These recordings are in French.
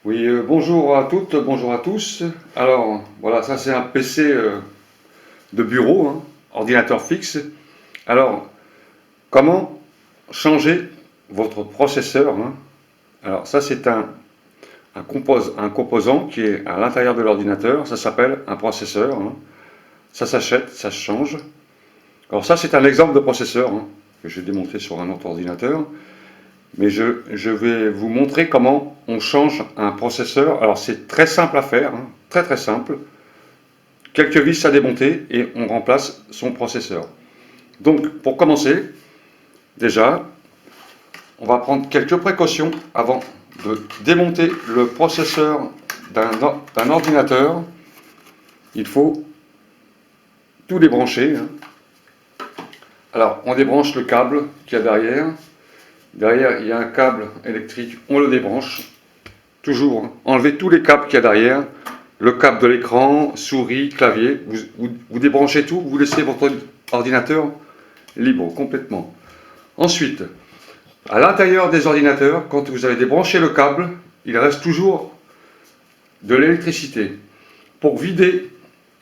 Oui, bonjour à toutes, bonjour à tous. Alors, voilà, ça c'est un PC de bureau, hein, ordinateur fixe. Alors, comment changer votre processeur, hein? Alors, ça c'est un composant qui est à l'intérieur de l'ordinateur. Ça s'appelle un processeur, hein. Ça s'achète, ça se change. Alors, ça c'est un exemple de processeur, hein, que j'ai démonté sur un autre ordinateur. Mais je vais vous montrer comment on change un processeur. Alors, c'est très simple à faire, hein, très très simple. Quelques vis à démonter et on remplace son processeur. Donc pour commencer, déjà, on va prendre quelques précautions avant de démonter le processeur d'un ordinateur. Il faut tout débrancher, hein. Alors on débranche le câble qu'il y a derrière. Derrière il y a un câble électrique, on le débranche. Toujours, hein. Enlevez tous les câbles qu'il y a derrière. Le câble de l'écran, souris, clavier, vous débranchez tout, vous laissez votre ordinateur libre complètement. Ensuite, à l'intérieur des ordinateurs, quand vous avez débranché le câble, il reste toujours de l'électricité. Pour vider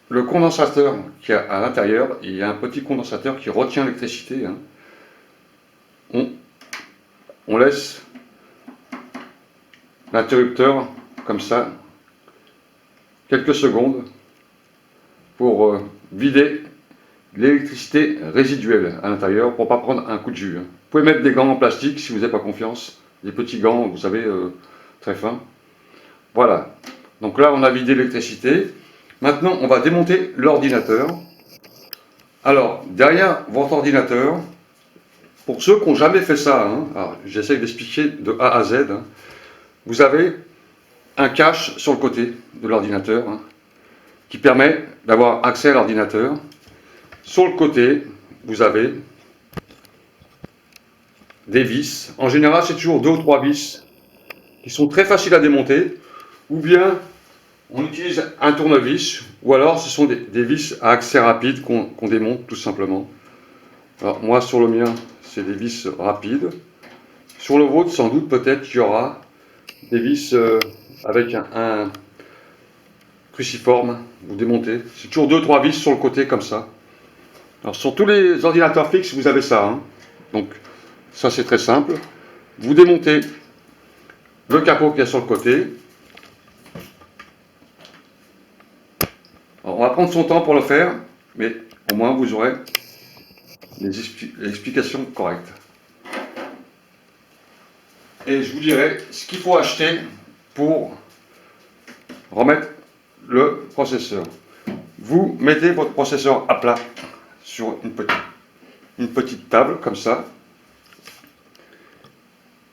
le condensateur qui est à l'intérieur, il y a un petit condensateur qui retient l'électricité, hein. On laisse l'interrupteur comme ça, quelques secondes, pour vider l'électricité résiduelle à l'intérieur pour ne pas prendre un coup de jus, hein. Vous pouvez mettre des gants en plastique si vous n'avez pas confiance, des petits gants, vous savez, très fins. Voilà. Donc là, on a vidé l'électricité. Maintenant, on va démonter l'ordinateur. Alors, derrière votre ordinateur, pour ceux qui n'ont jamais fait ça, hein, j'essaie d'expliquer de A à Z, hein, vous avez un cache sur le côté de l'ordinateur, hein, qui permet d'avoir accès à l'ordinateur. Sur le côté, vous avez des vis. En général, c'est toujours 2 ou 3 vis qui sont très faciles à démonter. Ou bien, on utilise un tournevis. Ou alors, ce sont des vis à accès rapide qu'on démonte tout simplement. Alors, moi, sur le mien, c'est des vis rapides. Sur le vôtre, sans doute, peut-être qu'il y aura des vis avec un cruciforme. Vous démontez. C'est toujours 2 ou 3 vis sur le côté, comme ça. Alors, sur tous les ordinateurs fixes, vous avez ça, hein. Donc, ça, c'est très simple. Vous démontez le capot qui est sur le côté. Alors, on va prendre son temps pour le faire, mais au moins vous aurez les explications correctes. Et je vous dirai ce qu'il faut acheter pour remettre le processeur. Vous mettez votre processeur à plat sur une petite table, comme ça.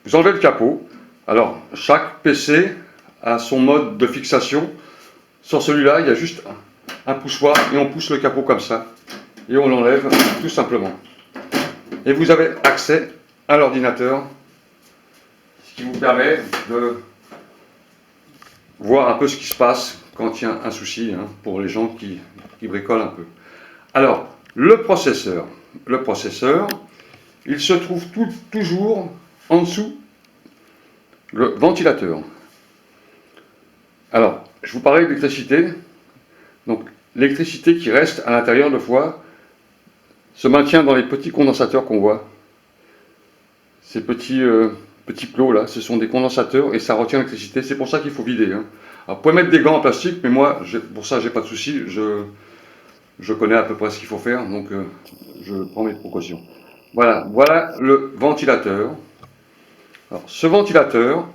Vous enlevez le capot. Alors, chaque PC a son mode de fixation. Sur celui-là, il y a juste un poussoir et on pousse le capot comme ça. Et on l'enlève tout simplement. Et vous avez accès à l'ordinateur, ce qui vous permet de voir un peu ce qui se passe quand il y a un souci, hein, pour les gens qui bricolent un peu. Alors, le processeur, il se trouve toujours en dessous le ventilateur. Alors, je vous parlais d'électricité. Donc, l'électricité qui reste à l'intérieur, de fois, se maintient dans les petits condensateurs qu'on voit. Ces petits plots là, ce sont des condensateurs et ça retient l'électricité. C'est pour ça qu'il faut vider, hein. Alors, vous pouvez mettre des gants en plastique, mais moi, pour ça, j'ai pas de souci. Je connais à peu près ce qu'il faut faire, donc je prends mes précautions. Voilà, voilà le ventilateur. Alors, ce ventilateur,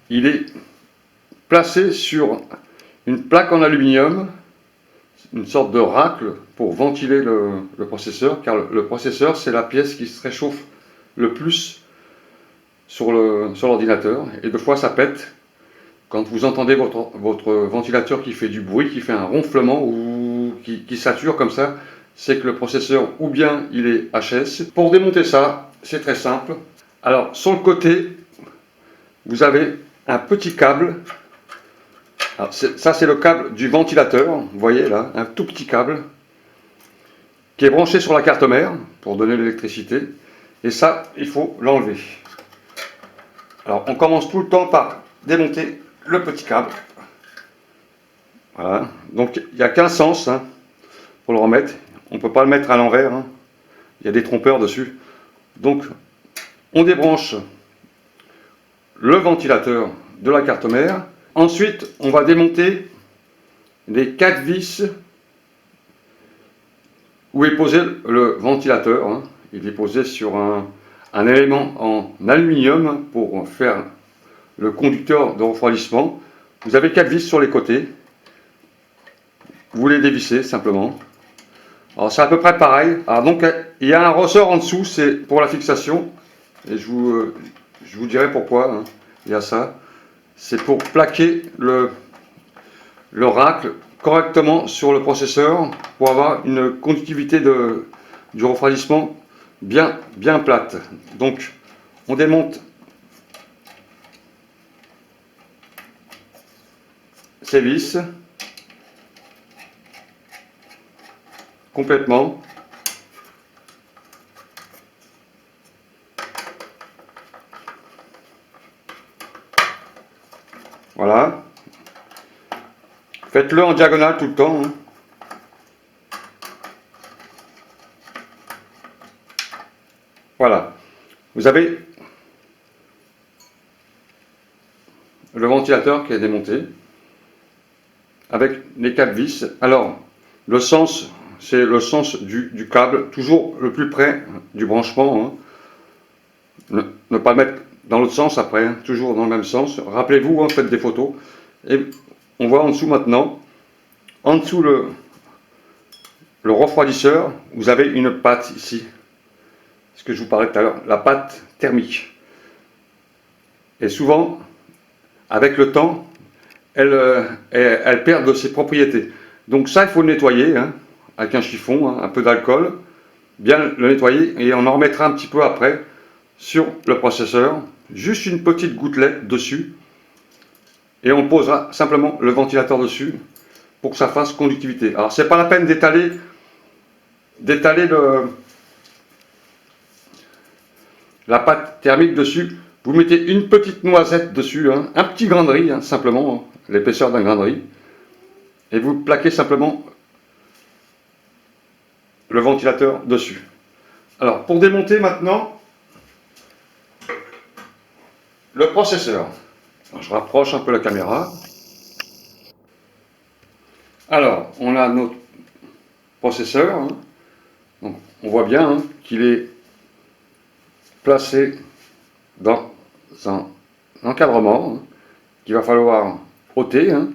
il est placé sur une plaque en aluminium, une sorte de racle pour ventiler le processeur, car le processeur, c'est la pièce qui se réchauffe le plus sur l'ordinateur, et des fois ça pète. Quand vous entendez votre ventilateur qui fait du bruit, qui fait un ronflement ou qui sature comme ça, c'est que le processeur ou bien il est HS. Pour démonter ça, c'est très simple. Alors sur le côté, vous avez un petit câble. Alors, ça c'est le câble du ventilateur, vous voyez là, un tout petit câble qui est branché sur la carte mère pour donner l'électricité. Et ça, il faut l'enlever. Alors on commence tout le temps par démonter le petit câble. Voilà, donc il n'y a qu'un sens hein, pour le remettre. On ne peut pas le mettre à l'envers, hein. Il y a des trompeurs dessus. Donc on débranche le ventilateur de la carte mère. Ensuite, on va démonter les 4 vis où est posé le ventilateur. Hein. Il est posé sur un élément en aluminium pour faire le conducteur de refroidissement. Vous avez 4 vis sur les côtés. Vous les dévissez simplement. Alors c'est à peu près pareil. Alors donc il y a un ressort en dessous, c'est pour la fixation. Et je vous dirai pourquoi hein, il y a ça. C'est pour plaquer le racle correctement sur le processeur pour avoir une conductivité du refroidissement bien plate. Donc on démonte ces vis complètement. Voilà. Faites-le en diagonale tout le temps. Hein. Voilà. Vous avez le ventilateur qui est démonté avec les 4 vis. Alors, le sens, c'est le sens du câble, toujours le plus près du branchement. Hein. Ne pas le mettre dans l'autre sens après, hein, toujours dans le même sens. Rappelez-vous, hein, faites des photos. Et on voit en dessous maintenant, en dessous le refroidisseur, vous avez une patte ici. Ce que je vous parlais tout à l'heure, la patte thermique. Et souvent, avec le temps, elle perd de ses propriétés. Donc ça, il faut le nettoyer hein, avec un chiffon, hein, un peu d'alcool, bien le nettoyer et on en remettra un petit peu après sur le processeur. Juste une petite gouttelette dessus et on posera simplement le ventilateur dessus pour que ça fasse conductivité. Alors c'est pas la peine d'étaler la pâte thermique dessus. Vous mettez une petite noisette dessus, hein, un petit grain de riz, hein, simplement, hein, l'épaisseur d'un grain de riz. Et vous plaquez simplement le ventilateur dessus. Alors, pour démonter maintenant le processeur. Alors, je rapproche un peu la caméra. Alors, on a notre processeur. Hein. Donc, on voit bien hein, qu'il est placé dans un encadrement hein, qu'il va falloir ôter. Hein.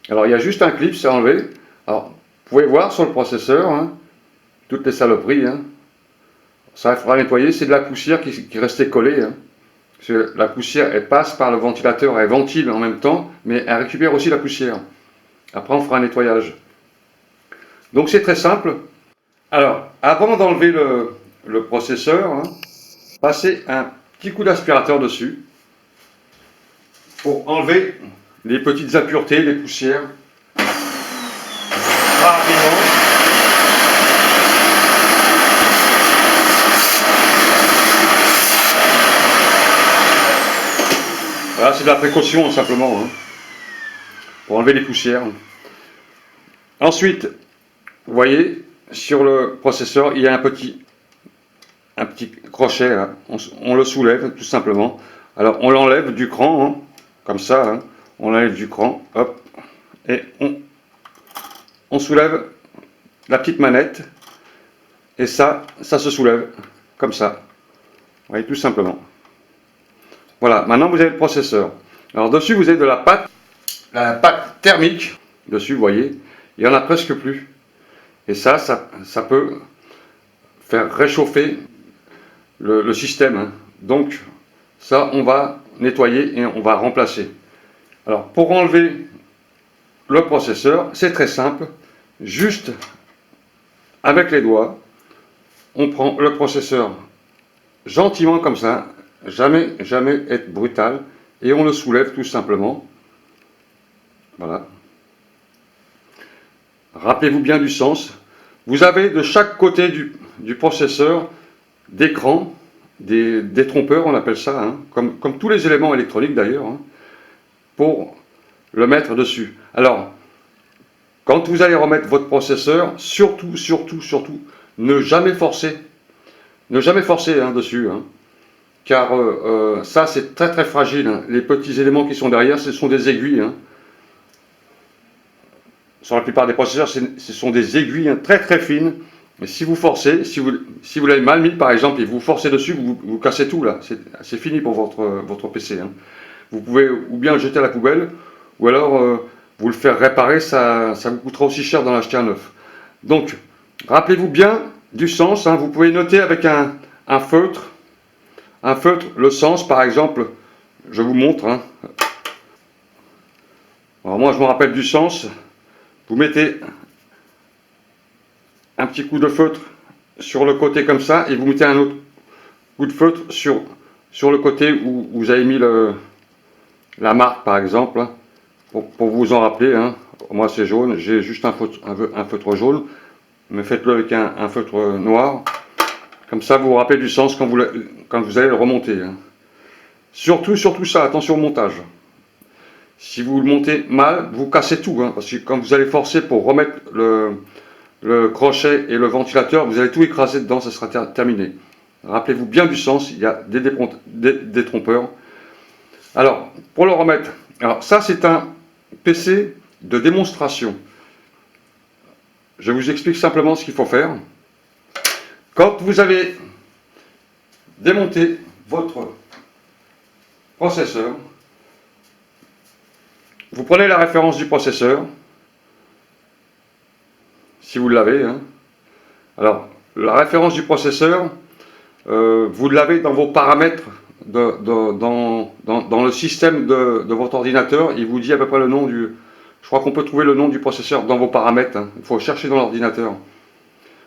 Alors, il y a juste un clip, c'est enlevé. Alors, vous pouvez voir sur le processeur hein, toutes les saloperies. Hein. Ça, il faudra nettoyer. C'est de la poussière qui restait collée. Hein. Parce que la poussière, elle passe par le ventilateur, elle ventile en même temps, mais elle récupère aussi la poussière. Après, on fera un nettoyage. Donc, c'est très simple. Alors, avant d'enlever le processeur, hein, passez un petit coup d'aspirateur dessus pour enlever les petites impuretés, les poussières. Rapidement. Voilà, c'est de la précaution simplement, hein, pour enlever les poussières. Ensuite, vous voyez, sur le processeur, il y a un petit crochet, là. On le soulève tout simplement. Alors, on l'enlève du cran, hein, comme ça, hein. On l'enlève du cran, hop, et on soulève la petite manette, et ça se soulève, comme ça. Vous voyez, tout simplement. Voilà, maintenant vous avez le processeur. Alors dessus, vous avez de la pâte thermique. Dessus, vous voyez, il n'y en a presque plus. Et ça peut faire réchauffer le système. Hein. Donc, ça, on va nettoyer et on va remplacer. Alors, pour enlever le processeur, c'est très simple. Juste avec les doigts, on prend le processeur gentiment comme ça. Jamais être brutal. Et on le soulève tout simplement. Voilà. Rappelez-vous bien du sens. Vous avez de chaque côté du processeur des crans, des trompeurs, on appelle ça, hein, comme tous les éléments électroniques d'ailleurs. Hein. pour le mettre dessus. Alors, quand vous allez remettre votre processeur, surtout, ne jamais forcer. Ne jamais forcer dessus. Car ça, c'est très fragile. Les petits éléments qui sont derrière, ce sont des aiguilles. Sur la plupart des processeurs, ce sont des aiguilles très fines. Mais si vous forcez, si vous l'avez mal mis par exemple, et vous forcez dessus, vous cassez tout là. C'est fini pour votre PC. Vous pouvez ou bien le jeter à la poubelle, ou alors vous le faire réparer, ça vous coûtera aussi cher d'en acheter un neuf. Donc, rappelez-vous bien du sens. Vous pouvez noter avec un feutre. Un feutre, le sens par exemple, je vous montre. Alors moi je me rappelle du sens. Vous mettez un petit coup de feutre sur le côté comme ça, et vous mettez un autre coup de feutre sur le côté où vous avez mis la marque par exemple, pour vous en rappeler. Moi c'est jaune, j'ai juste un feutre jaune, mais faites-le avec un feutre noir. Comme ça, vous vous rappelez du sens quand vous allez le remonter. Surtout ça, attention au montage. Si vous le montez mal, vous cassez tout. Parce que quand vous allez forcer pour remettre le crochet et le ventilateur, vous allez tout écraser dedans, ça sera terminé. Rappelez-vous bien du sens, il y a des trompeurs. Alors, pour le remettre, alors ça c'est un PC de démonstration. Je vous explique simplement ce qu'il faut faire. Quand vous avez démonté votre processeur, vous prenez la référence du processeur, si vous l'avez. Alors, la référence du processeur, vous l'avez dans vos paramètres, dans le système de votre ordinateur. Il vous dit à peu près le nom du... Je crois qu'on peut trouver le nom du processeur dans vos paramètres. Il faut chercher dans l'ordinateur.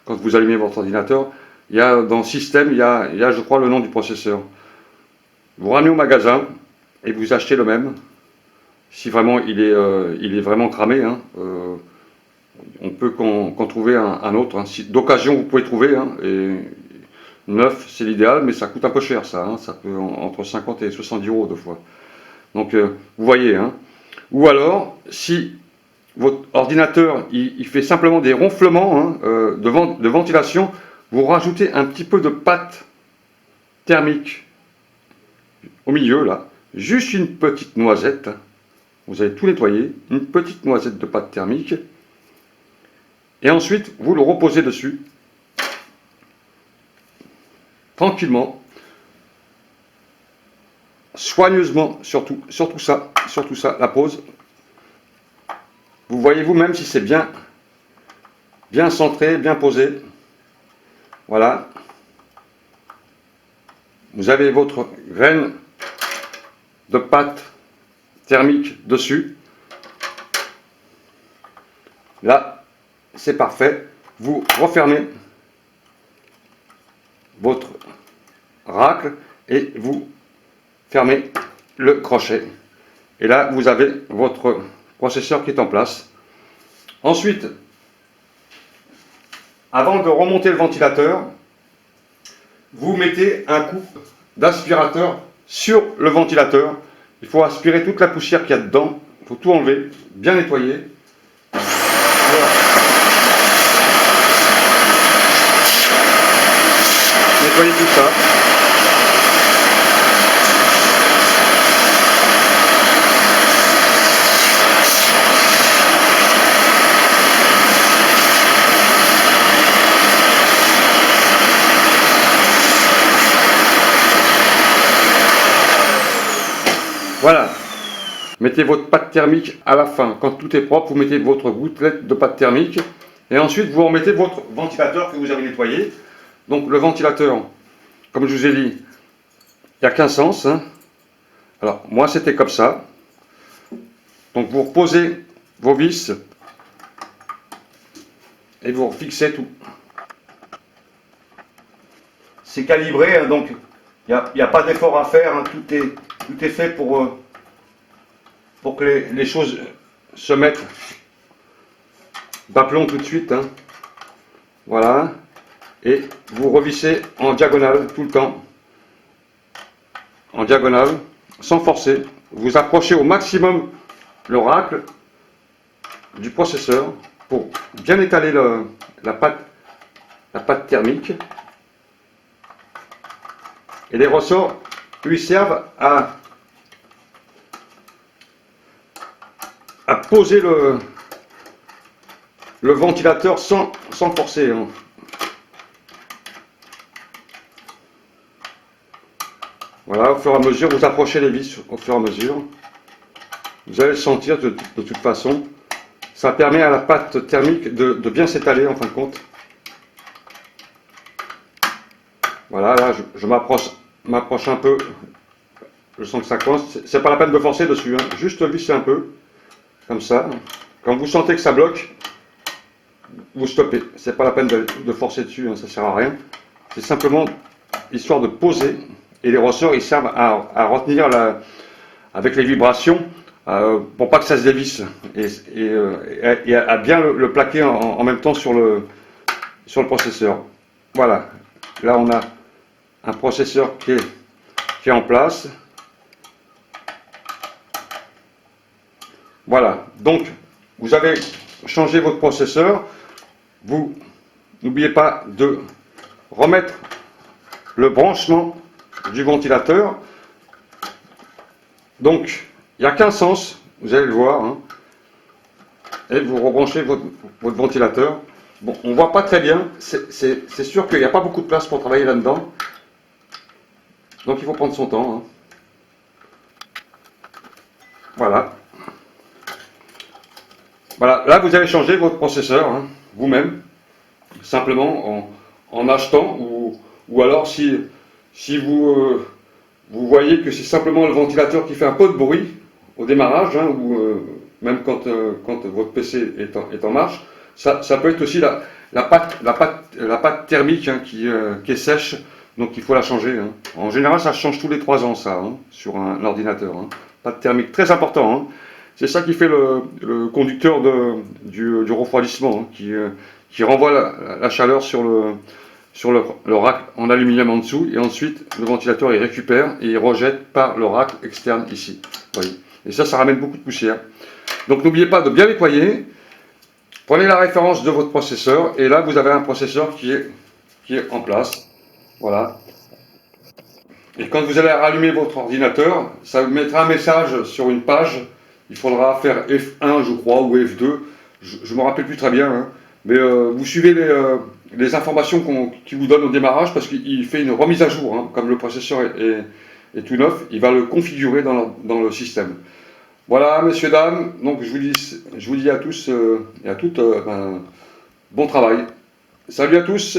Quand vous allumez votre ordinateur, il y a dans le système, il y a je crois le nom du processeur. Vous ramenez au magasin et vous achetez le même. Si vraiment il est vraiment cramé, on peut qu'en trouver un autre. D'occasion vous pouvez trouver, et neuf c'est l'idéal, mais ça coûte un peu cher ça. Ça peut entre 50 et 70 euros deux fois. Donc vous voyez. Ou alors, si votre ordinateur il fait simplement des ronflements de ventilation, vous rajoutez un petit peu de pâte thermique au milieu là, juste une petite noisette. Vous allez tout nettoyer, une petite noisette de pâte thermique, et ensuite vous le reposez dessus tranquillement, soigneusement, surtout ça, la pose. Vous voyez vous-même si c'est bien centré, bien posé. Voilà. Vous avez votre graine de pâte thermique dessus. Là, c'est parfait. Vous refermez votre racle et vous fermez le crochet. Et là, vous avez votre processeur qui est en place. Ensuite, avant de remonter le ventilateur, vous mettez un coup d'aspirateur sur le ventilateur. Il faut aspirer toute la poussière qu'il y a dedans. Il faut tout enlever, bien nettoyer. Voilà. Nettoyer tout ça. Voilà. Mettez votre pâte thermique à la fin. Quand tout est propre, vous mettez votre gouttelette de pâte thermique. Et ensuite, vous remettez votre ventilateur que vous avez nettoyé. Donc le ventilateur, comme je vous ai dit, il n'y a qu'un sens. Alors, moi, c'était comme ça. Donc vous reposez vos vis et vous fixez tout. C'est calibré, donc il n'y a pas d'effort à faire. Tout est fait pour que les choses se mettent d'aplomb tout de suite. Voilà. Et vous revissez en diagonale tout le temps. En diagonale, sans forcer. vous approchez au maximum l'oracle du processeur pour bien étaler la pâte thermique. Et les ressorts lui servent à poser le ventilateur sans forcer. Hein. Voilà, au fur et à mesure, vous approchez les vis au fur et à mesure. Vous allez le sentir de toute façon. Ça permet à la pâte thermique de bien s'étaler en fin de compte. Voilà, là je m'approche un peu. Je sens que ça coince. C'est pas la peine de forcer dessus, hein. Juste visser un peu. Comme ça. Quand vous sentez que ça bloque, vous stoppez. C'est pas la peine de forcer dessus, hein, ça sert à rien. C'est simplement histoire de poser. Et les ressorts, ils servent à retenir avec les vibrations pour pas que ça se dévisse. Et à bien le plaquer en même temps sur le processeur. Voilà. Là, on a un processeur qui est en place. Voilà. Donc, vous avez changé votre processeur. Vous n'oubliez pas de remettre le branchement du ventilateur. Donc, il n'y a qu'un sens, vous allez le voir. Hein. Et vous rebranchez votre ventilateur. Bon, on ne voit pas très bien. C'est sûr qu'il n'y a pas beaucoup de place pour travailler là-dedans. Donc, il faut prendre son temps. Hein. Voilà. Voilà. Là, vous avez changé votre processeur, hein, vous-même. Simplement en achetant. Ou alors, si vous voyez que c'est simplement le ventilateur qui fait un peu de bruit au démarrage, hein, ou même quand votre PC est en marche, ça peut être aussi la pâte thermique, hein, qui est sèche, donc il faut la changer. Hein. En général, ça change tous les 3 ans, ça, hein, sur un ordinateur. Hein. Pâte thermique, très important. Hein. C'est ça qui fait le conducteur du refroidissement, hein, qui renvoie la chaleur sur le rack en aluminium en dessous, et ensuite le ventilateur il récupère et il rejette par le rack externe ici. Voyez. Et ça ramène beaucoup de poussière. Donc n'oubliez pas de bien nettoyer. Prenez la référence de votre processeur et là vous avez un processeur qui est en place. Voilà. Et quand vous allez rallumer votre ordinateur, ça vous mettra un message sur une page. Il faudra faire F1 je crois ou F2. Je ne me rappelle plus très bien. Hein. Mais vous suivez les informations qu'il vous donne au démarrage parce qu'il fait une remise à jour. Hein. Comme le processeur est tout neuf, il va le configurer dans le système. Voilà, messieurs, dames. Donc je vous dis à tous et à toutes bon travail. Salut à tous.